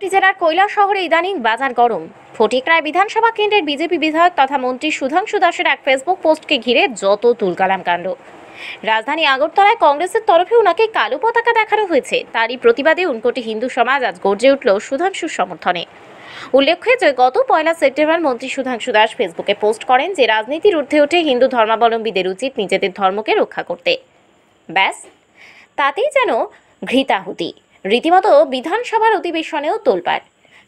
জেলার কৈলাসহরে ইদানিং বাজার গরম। ফটিকরায় বিধানসভা কেন্দ্রের বিজেপি বিধায়ক তথা মন্ত্রী সুধাংশু দাসের এক ফেসবুক পোস্টকে ঘিরে যত তুলকালাম কাণ্ড। রাজধানী আগরতলায় কংগ্রেসের তরফে ওনাকে কালো পতাকা দেখানো হয়েছে। তারই প্রতিবাদে উনকোটি হিন্দু সমাজ আজ গর্জে উঠল সুধাংশুর সমর্থনে। উল্লেখ্য যে গত 1 সেপ্টেম্বর মন্ত্রী সুধাংশু দাস ফেসবুকে পোস্ট করেন যে রাজনীতির ঊর্ধ্বে উঠে হিন্দু ধর্মাবলম্বীদের উচিত নিজেদের ধর্মকে রক্ষা করতে। ব্যাস, তাতেই যেন ঘৃতাহুতি। রীতিমতো বিধানসভার অধিবেশনেও তোলপাড়।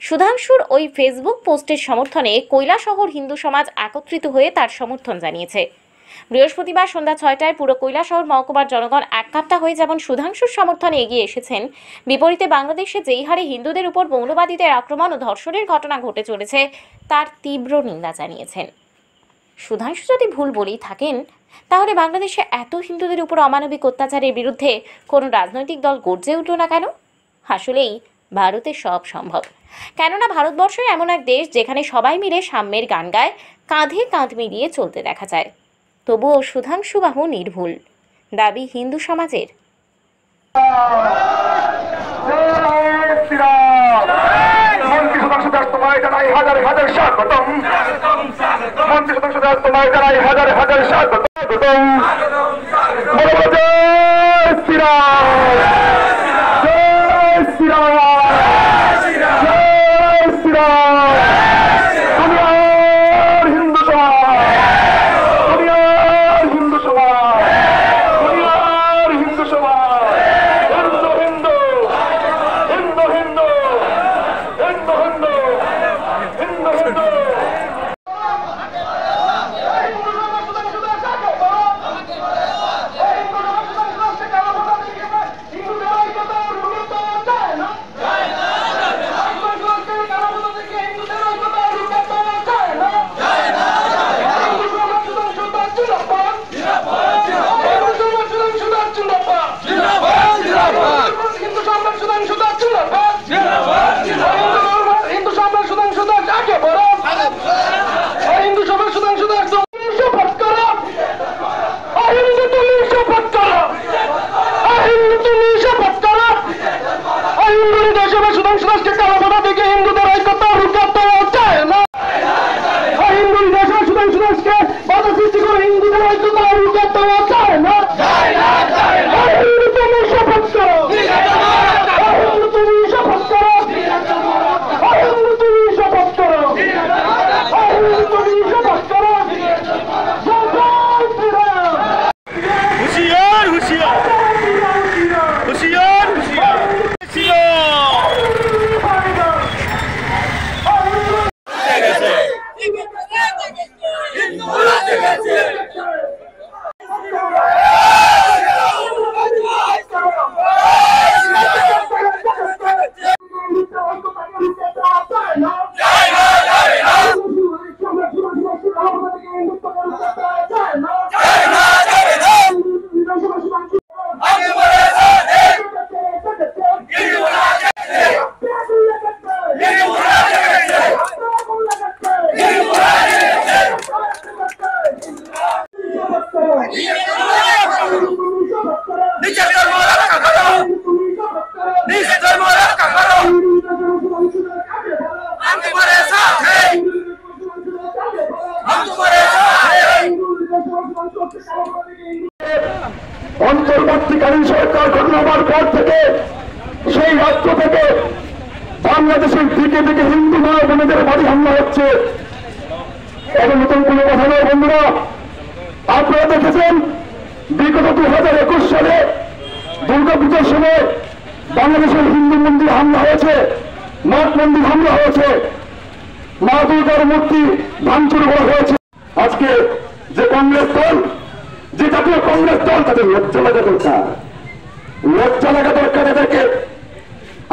সুধাংশুর ওই ফেসবুক পোস্টের সমর্থনে কৈলাসহর হিন্দু সমাজ একত্রিত হয়ে তার সমর্থন জানিয়েছে। বৃহস্পতিবার সন্ধ্যা 6টায় পুরো কৈলাসহর মহকুমার জনগণ এককাট্টা হয়ে যেমন সুধাংশুর সমর্থনে এগিয়ে এসেছেন, বিপরীতে বাংলাদেশে যেই হারে হিন্দুদের উপর মৌলবাদীদের আক্রমণ ও ধর্ষণের ঘটনা ঘটে চলেছে তার তীব্র নিন্দা জানিয়েছেন। সুধাংশু যদি ভুল বলেই থাকেন, তাহলে বাংলাদেশে এত হিন্দুদের উপর অমানবিক অত্যাচারের বিরুদ্ধে কোনো রাজনৈতিক দল গর্জে উঠল না কেন? আসলেই ভারতে সব সম্ভব। কেননা ভারতবর্ষ এমন এক দেশ যেখানে সবাই মিলে সাম্যের গান গায়, কাঁধে কাঁধ মিলিয়ে চলতে দেখা যায়। তবুও সুধাংশু বাবু নির্ভুল, দাবি হিন্দু সমাজের। অন্তর্বর্তীকালীন সরকার গঠন হওয়ার পর থেকে সেই রাজ্য থেকে বাংলাদেশের দিকে দিকে হিন্দু মা বোনেদের বাড়ি হামলা হচ্ছে। এটা নতুন কোনো কথা নয় বন্ধুরা। আপনারা দেখেছেন বিগত 2021 সালে দুর্গাপূজার সময় বাংলাদেশের হিন্দু মন্দির হামলা হয়েছে, মঠ মন্দির হামলা হয়েছে, মা দুর্গার মূর্তি ভাঙচুর করা হয়েছে। আজকে যে কংগ্রেস দল, যে জাতীয় কংগ্রেস দল, তাদের লজ্জা লাগা দরকার, লজ্জা লাগা দরকার এদেরকে।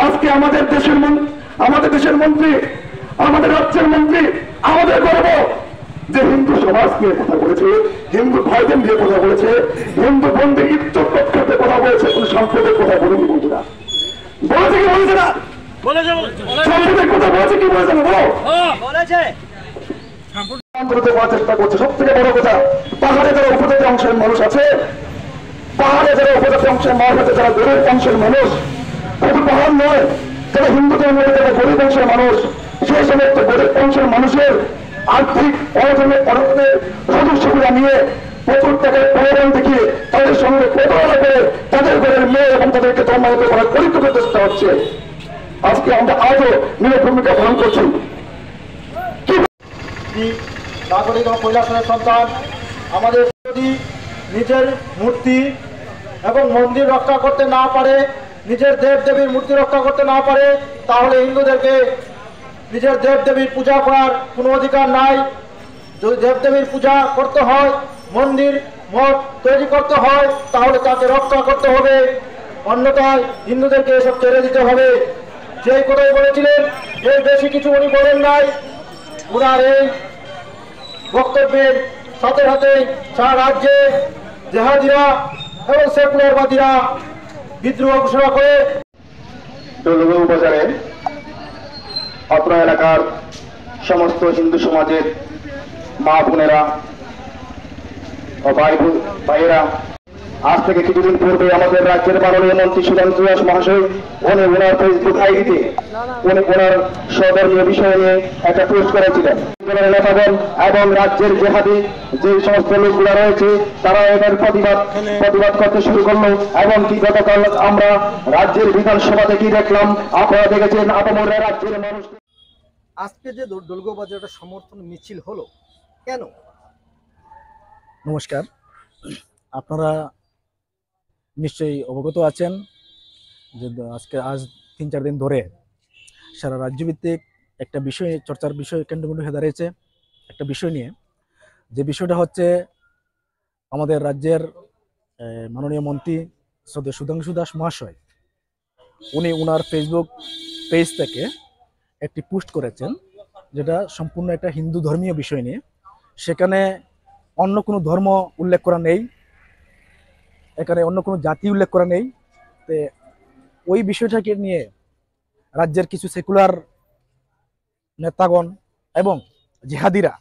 আজকে আমাদের দেশের মন্ত্রী, আমাদের রাজ্যের মন্ত্রী আমাদের গর্ব যে হিন্দু সমাজ নিয়ে কথা বলেছে, হিন্দু ভাইদের নিয়ে কথা বলেছে, হিন্দু বন্ধের ইজ্জত রক্ষাতে কথা বলেছে, কোন সম্পদের কথা বলেনি বন্ধুরা। বলেছে কি বলেছে না? সম্পদের কথা বলেছে কি বলেছে না? বলেছে। চেষ্টা করছে। সব থেকে বড় কথা, পাহাড়ে যারা উপজাতি অংশের মানুষ আছে, পাহাড়ে যারা উপজাতি অংশের মানুষ আছে, যারা দূরের অংশের মানুষ, শুধু পাহাড় নয়, যারা হিন্দু ধর্মের যারা গরিব অংশের মানুষ, সেই সমস্ত গরিব অংশের মানুষের আর্থিক অনটনের সদস্যগুলা নিয়ে প্রচুর টাকায় প্রয়োজন দেখিয়ে তাদের সঙ্গে প্রতারণা করে তাদের ঘরের মেয়ে এবং তাদেরকে ধর্মায়িত করার পরিকল্পিত চেষ্টা হচ্ছে। আজকে আমরা আজও নিরব ভূমিকা পালন করছি। নাগরিক ও কৈলাসনের সন্তান আমাদের যদি নিজের মূর্তি এবং মন্দির রক্ষা করতে না পারে, নিজের দেবদেবীর মূর্তি রক্ষা করতে না পারে, তাহলে হিন্দুদেরকে নিজের দেবদেবীর পূজা করার কোনো অধিকার নাই। যদি দেবদেবীর পূজা করতে হয়, মন্দির মঠ তৈরি করতে হয়, তাহলে তাকে রক্ষা করতে হবে, অন্যথায় হিন্দুদেরকে এসব ছেড়ে দিতে হবে। যেই কথাই বলেছিলেন এর বেশি কিছু উনি বলেন নাই। উনার এই বক্তব্যের সাথে সাথে সারা রাজ্যে জেহাদিরা এবং সেকুলারবাদীরা বিদ্রোহ ঘোষণা করে দোলগাঁও বাজারে অত্র এলাকার সমস্ত হিন্দু সমাজের মা বোনেরা ও ভাইয়েরা আজ থেকে কিছুদিন পূর্বে আমাদের রাজ্যের মাননীয় মন্ত্রী সুধাংশু দাস মহাশয় উনি ওনার ফেসবুক আইডিতে উনি ওনার সধর্মীয় বিষয় নিয়ে একটা পোস্ট করেছিলেন। নেতাগণ এবং রাজ্যের জেহাদি যে সমস্ত লোকগুলো রয়েছে তারা এটার প্রতিবাদ করতে শুরু করলো এবং কি গতকাল আমরা রাজ্যের বিধানসভাতে কি দেখলাম আপনারা দেখেছেন আপামর রাজ্যের মানুষ। আজকে যে দোলগাঁও বাজারে একটা সমর্থন মিছিল হলো কেন? নমস্কার, আপনারা নিশ্চয়ই অবগত আছেন যে আজ 3-4 দিন ধরে সারা রাজ্যভিত্তিক একটা বিষয় চর্চার বিষয় কেন্দ্রবিন্দু হয়ে দাঁড়িয়েছে। একটা বিষয় নিয়ে, যে বিষয়টা হচ্ছে আমাদের রাজ্যের মাননীয় মন্ত্রী শ্রদ্ধেয় সুধাংশু দাস মহাশয় উনি ওনার ফেসবুক পেজ থেকে একটি পোস্ট করেছেন, যেটা সম্পূর্ণ একটা হিন্দু ধর্মীয় বিষয় নিয়ে। সেখানে অন্য কোনো ধর্ম উল্লেখ করা নেই, এখানে অন্য কোনো জাতি উল্লেখ করা নেই। তো ওই বিষয়টাকে নিয়ে রাজ্যের কিছু সেকুলার নেতাগণ এবং জেহাদিরা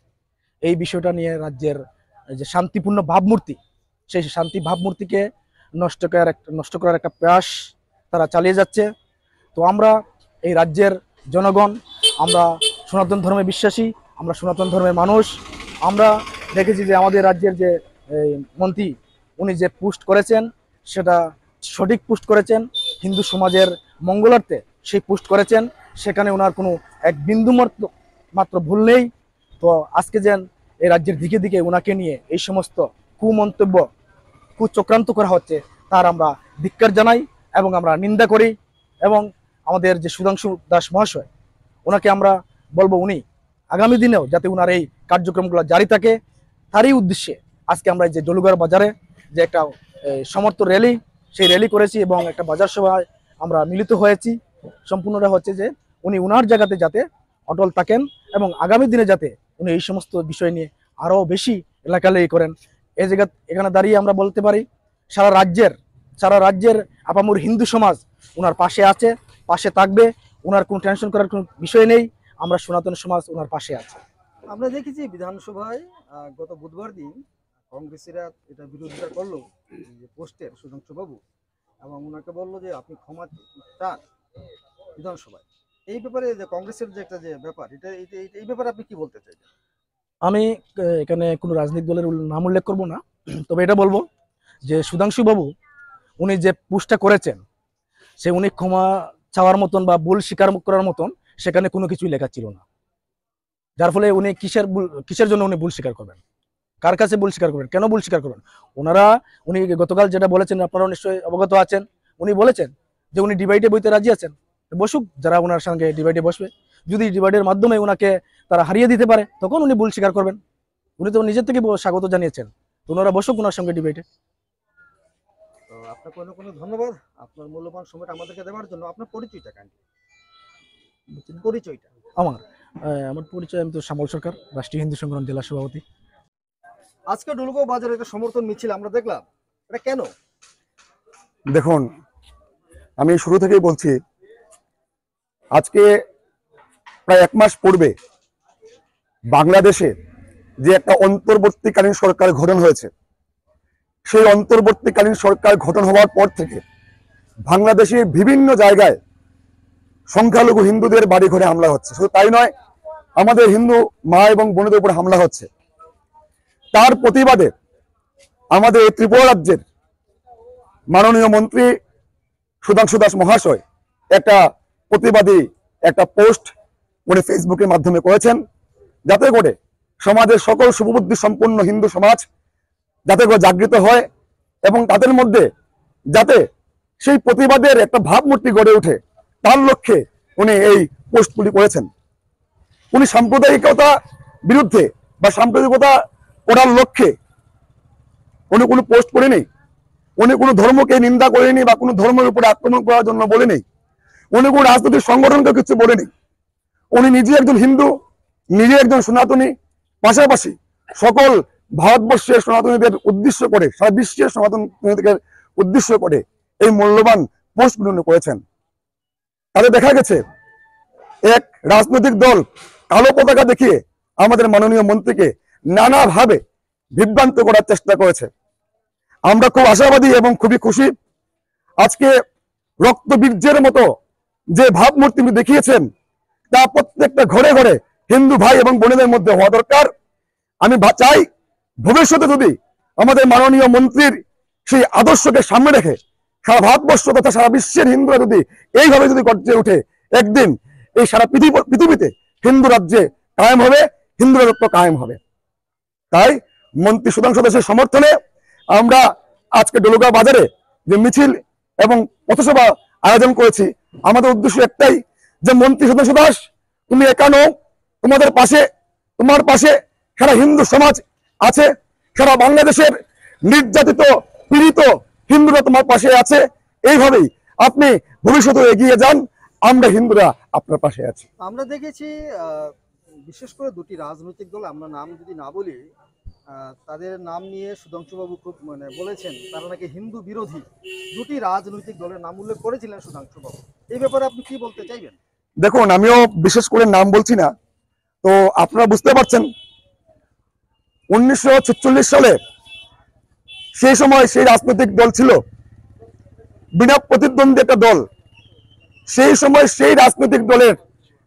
এই বিষয়টা নিয়ে রাজ্যের যে শান্তিপূর্ণ ভাবমূর্তি, সেই শান্তি ভাবমূর্তিকে নষ্ট করার একটা প্রয়াস তারা চালিয়ে যাচ্ছে। তো আমরা এই রাজ্যের জনগণ, আমরা সনাতন ধর্মে বিশ্বাসী, আমরা সনাতন ধর্মের মানুষ। আমরা দেখেছি যে আমাদের রাজ্যের যে মন্ত্রী উনি যে পোস্ট করেছেন সেটা সঠিক পোস্ট করেছেন, হিন্দু সমাজের মঙ্গলার্থে সেই পোস্ট করেছেন, সেখানে ওনার কোনো এক বিন্দু মাত্র ভুল নেই। তো আজকে যেন এই রাজ্যের দিকে দিকে ওনাকে নিয়ে এই সমস্ত কুমন্তব্য কুচক্রান্ত করা হচ্ছে তার আমরা ধিক্কার জানাই এবং আমরা নিন্দা করি। এবং আমাদের যে সুধাংশু দাস মহাশয় ওনাকে আমরা বলবো উনি আগামী দিনেও যাতে ওনার এই কার্যক্রমগুলো জারি থাকে, তারই উদ্দেশ্যে আজকে আমরা যে দোলগাঁও বাজারে যে একটা সমর্থন র্যালি, সেই র্যালি করেছি এবং একটা বাজার সভায় আমরা মিলিত হয়েছি। সম্পূর্ণটা হচ্ছে যে উনি ওনার জায়গাতে যাতে অটল থাকেন এবং আগামী দিনে যাতে উনি এই সমস্ত বিষয় নিয়ে আরও বেশি এলাকালেই করেন। এই জায়গা এখানে দাঁড়িয়ে আমরা বলতে পারি সারা রাজ্যের আপামর হিন্দু সমাজ ওনার পাশে আছে, পাশে থাকবে, ওনার কোনো টেনশন করার কোনো বিষয় নেই। আমরা সনাতন সমাজ ওনার পাশে আছে। আমরা দেখেছি বিধানসভায় গত বুধবার দিন কংগ্রেসীরা এটা বিরোধিতা করলো যে পোস্টের সুধাংশু বাবু, এবং ওনাকে বললো যে আপনি ক্ষমা চান বিধানসভায়। এই ব্যাপারে যে কংগ্রেসের যে একটা যে ব্যাপার, এই ব্যাপারে আপনি কি বলতে চাইছেন? আমি এখানে কোনো রাজনৈতিক দলের নাম উল্লেখ করব না, তবে এটা বলবো যে সুধাংশু বাবু উনি যে পোস্টটা করেছেন সে উনি ক্ষমা চাওয়ার মতন বা ভুল স্বীকার করার মতন সেখানে কোনো কিছুই লেখা ছিল না। যার ফলে উনি কিসের জন্য উনি ভুল স্বীকার করবেন, কার কাছে ভুল স্বীকার করবেন, কেন ভুল স্বীকার করবেন? উনি গতকাল যেটা বলেছেন আপনারাও নিশ্চয়ই অবগত আছেন, উনি বলেছেন যে উনি ডিভাইডে বইতে রাজি আছেন, বসুক যারা ওনার সঙ্গে ডিভাইডে বসবে। যদি ডিভাইডের মাধ্যমে ওনাকে তারা হারিয়ে দিতে পারে তখন উনি ভুল স্বীকার করবেন। উনি তো নিজের থেকে স্বাগত জানিয়েছেন, তো ওনারা বসুক ওনার সঙ্গে ডিভাইডে। তো আপনাকে অনেক ধন্যবাদ আপনার মূল্যবান সময়টা আমাদেরকে দেওয়ার জন্য। আপনার পরিচয়টা কেন? পরিচয়টা আমার পরিচয়, আমি তো শ্যামল সরকার, রাষ্ট্রীয় হিন্দু সংগঠন জেলা সভাপতি। আজকে দোলগাঁও বাজারে একটা সমর্থন মিছিল আমরা দেখলাম, এটা কেন? দেখুন, আমি শুরু থেকেই বলছি, আজকে প্রায় 1 মাস পূর্বে বাংলাদেশে যে একটা অন্তর্বর্তীকালীন সরকার গঠন হয়েছে, সেই অন্তর্বর্তীকালীন সরকার গঠন হওয়ার পর থেকে বাংলাদেশের বিভিন্ন জায়গায় সংখ্যালঘু হিন্দুদের বাড়ি ঘরে হামলা হচ্ছে। শুধু তাই নয়, আমাদের হিন্দু মা এবং বোনদের উপর হামলা হচ্ছে। তার প্রতিবাদে আমাদের ত্রিপুরা রাজ্যের মাননীয় মন্ত্রী সুধাংশু দাস মহাশয় একটা প্রতিবাদী একটা পোস্ট উনি ফেসবুকের মাধ্যমে করেছেন, যাতে করে সমাজের সকল শুভবুদ্ধি সম্পন্ন হিন্দু সমাজ যাতে করে জাগৃত হয় এবং তাদের মধ্যে যাতে সেই প্রতিবাদের একটা ভাবমূর্তি গড়ে ওঠে, তার লক্ষ্যে উনি এই পোস্টগুলি করেছেন। উনি সাম্প্রদায়িকতা বিরুদ্ধে বা সাম্প্রদায়িকতা করার লক্ষ্যে উনি কোনো পোস্ট করেনি, উনি কোনো ধর্মকে নিন্দা করেনি বা কোনো ধর্মের উপরে আক্রমণ করার জন্য বলেনি, উনি কোনো রাজনৈতিক সংগঠনকে কিছু বলেনি। উনি নিজে একজন হিন্দু, নিজে একজন সনাতনী, পাশাপাশি সকল ভারতবর্ষের সনাতনীদের উদ্দেশ্য করে, সারা বিশ্বের সনাতনীদের উদ্দেশ্য করে এই মূল্যবান পোস্টগুলো উনি করেছেন। তাতে দেখা গেছে এক রাজনৈতিক দল কালো পতাকা দেখিয়ে আমাদের মাননীয় মন্ত্রীকে নানাভাবে বিভ্রান্ত করার চেষ্টা করেছে। আমরা খুব আশাবাদী এবং খুবই খুশি, আজকে রক্তবীর্যের মতো যে ভাবমূর্তি দেখিয়েছেন তা প্রত্যেকটা ঘরে ঘরে হিন্দু ভাই এবং বোনেদের মধ্যে হওয়া দরকার। আমি চাই ভবিষ্যতে যদি আমাদের মাননীয় মন্ত্রীর সেই আদর্শকে সামনে রেখে সারা ভারতবর্ষ তথা সারা বিশ্বের হিন্দুরা যদি এইভাবে যদি গর্জে উঠে, একদিন এই সারা পৃথিবীতে হিন্দু রাজ্যে কায়েম হবে, হিন্দু রাজত্ব কায়েম হবে। তাই মন্ত্রী সুধাংশু দাসের সমর্থনে আমরা আজকে ডলুগা বাজারে যে মিছিল এবং পথসভা আয়োজন করেছি, আমাদের উদ্দেশ্য একটাই যে মন্ত্রী সুধাংশু দাস, তুমি একা নও, তোমার পাশে সারা হিন্দু সমাজ আছে, সারা বাংলাদেশের নির্যাতিত পীড়িত হিন্দুরা তোমার পাশে আছে। এইভাবেই আপনি ভবিষ্যতে এগিয়ে যান, আমরা হিন্দুরা আপনার পাশে আছি। আমরা দেখেছি বিশেষ করে দুটি রাজনৈতিক দল, আমরা নাম যদি না বলি, তাদের নাম নিয়ে সুধাংশুবাবু খুব বলেছেন তারা নাকি হিন্দু বিরোধী। দুটি রাজনৈতিক দলের নাম উল্লেখ করেছিলেন সুধাংশুবাবু, এই ব্যাপারে আপনি কি বলতে চাইবেন? দেখুন, আমিও বিশেষ করে নাম বলছি না, তো আপনারা বুঝতে পারছেন 1946 সালে সেই সময় সেই রাজনৈতিক দল ছিল বিনা প্রতিদ্বন্দ্বী একটা দল। সেই সময় সেই রাজনৈতিক দলের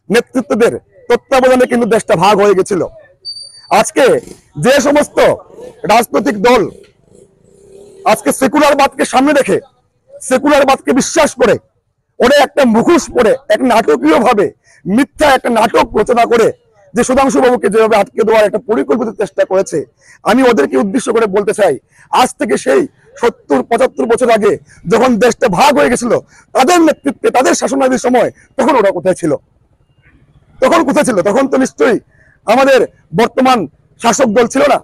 নেতৃত্বদের তত্ত্বাবধানে কিন্তু দেশটা ভাগ হয়ে গেছিল। আজকে যে সমস্ত রাজনৈতিক দল আজকে সেকুলারবাদকে সামনে রেখে সেকুলারবাদকে বিশ্বাস করে ওরা একটা মুখোশ পরে এক নাটকীয় ভাবে মিথ্যা একটা নাটক রচনা করে যে সুধাংশু বাবুকে যেভাবে আটকে দেওয়ার একটা পরিকল্পিত চেষ্টা করেছে, আমি ওদেরকে উদ্দেশ্য করে বলতে চাই, আজ থেকে সেই 70-75 বছর আগে যখন দেশটা ভাগ হয়ে গেছিল, তাদের নেতৃত্বে তাদের শাসনাধীন সময় তখন ওরা কোথায় ছিল? তখন তো নিশ্চয়ই আমাদের বর্তমান শাসক দল ছিল না,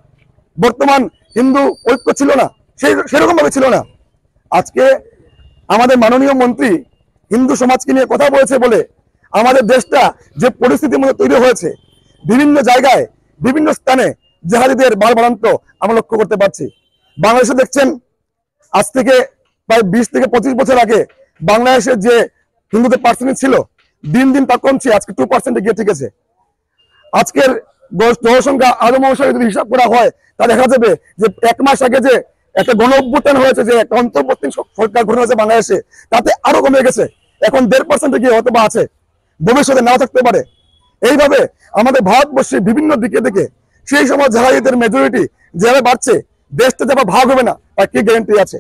বর্তমান হিন্দু ঐক্য ছিল না, সেরকম ভাবে ছিল না। আজকে আমাদের মাননীয় মন্ত্রী হিন্দু সমাজকে নিয়ে কথা বলেছে বলে আমাদের দেশটা যে পরিস্থিতির মধ্যে তৈরি হয়েছে, বিভিন্ন জায়গায় বিভিন্ন স্থানে জেহাদিদের বাড়বাড়ন্ত আমরা লক্ষ্য করতে পারছি। বাংলাদেশে দেখছেন আজ থেকে প্রায় 20 থেকে 25 বছর আগে বাংলাদেশের যে হিন্দুদের পার্সেন্টেজ ছিল দিন দিন তা কমছে, আজকে 2% গিয়ে ঠিকেছে। আজকের জনসংখ্যা আদম অনুসারে যদি হিসাব করা হয় তা দেখা যাবে যে 1 মাস আগে যে একটা গণ অভ্যুত্থান হয়েছে, যে একটা অন্তর্বর্তী সরকার গঠন হয়েছে বাংলাদেশে, তাতে আরো কমে গেছে, এখন 1.5% গিয়ে হয়তো বা আছে, ভবিষ্যতে নাও থাকতে পারে। এইভাবে আমাদের ভারতবর্ষের বিভিন্ন দিকে দিকে সেই সময় জাহাদিদের মেজরিটি যেভাবে বাড়ছে, দেশটা যেভাবে ভাগ হবে না তার কি গ্যারান্টি আছে?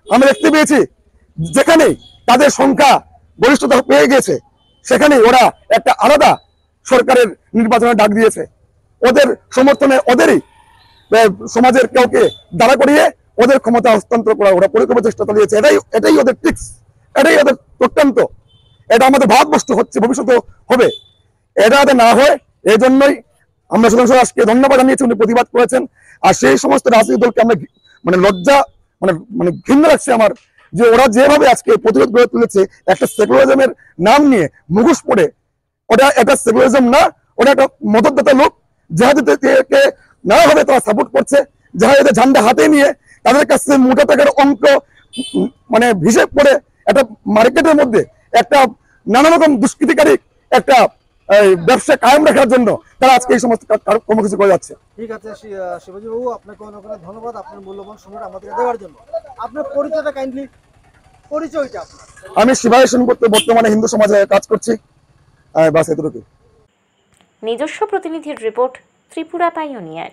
আমরা দেখতে পেয়েছি যেখানেই তাদের সংখ্যা গরিষ্ঠতা পেয়ে গেছে সেখানেই ওরা একটা আলাদা সরকারের নির্বাচনের ডাক দিয়েছে। ওদের সমর্থনে ওদেরই সমাজের কাউকে দাঁড়া করিয়ে ওদের ক্ষমতা হস্তান্তর করা ওরা পরিকল্পিত চেষ্টা চালিয়েছে। এটাই ওদের ট্রিক্স, এটাই ওদের চক্রান্ত। এটা আমাদের ভারতবর্ষ হচ্ছে, ভবিষ্যতে হবে। এটা যাতে না হয় এই জন্যই আমরা সুধাংশু দাসকে ধন্যবাদ জানিয়েছি, উনি প্রতিবাদ করেছেন। আর সেই সমস্ত রাজনৈতিক দলকে আমরা লজ্জা ঘৃণা রাখছে আমার, যে ওরা যেভাবে আজকে প্রতিরোধ গড়ে তুলেছে একটা সেকুলারিজমের নাম নিয়ে মুখোশ পড়ে। ওটা একটা সেকুলারিজম না, ওটা একটা মদতদাতা লোক, জাহাদিদেরকে নানাভাবে তারা সাপোর্ট করছে। জাহাদিদের ঝান্ডা হাতে নিয়ে তাদের কাছে মোটা টাকার অঙ্ক হিসেব করে একটা মার্কেটের মধ্যে একটা নানা রকম দুষ্কৃতিকারী একটা ব্যবসা কায়েম রাখার জন্য তারা আজকে এই সমস্ত কর্মসূচি করে যাচ্ছে। ঠিক আছে শিবাজী বাবু, আপনাকে অনেক অনেক ধন্যবাদ আপনার মূল্যবান সময়টা আমাদেরকে দেওয়ার জন্য। আপনার পরিচয়টা কাইন্ডলি। পরিচয়টা আপনার? আমি শিবায় করতে বর্তমানে হিন্দু সমাজে কাজ করছি, বাস এতটুকু। নিজস্ব প্রতিনিধির রিপোর্ট, ত্রিপুরা পাইওনিয়ার।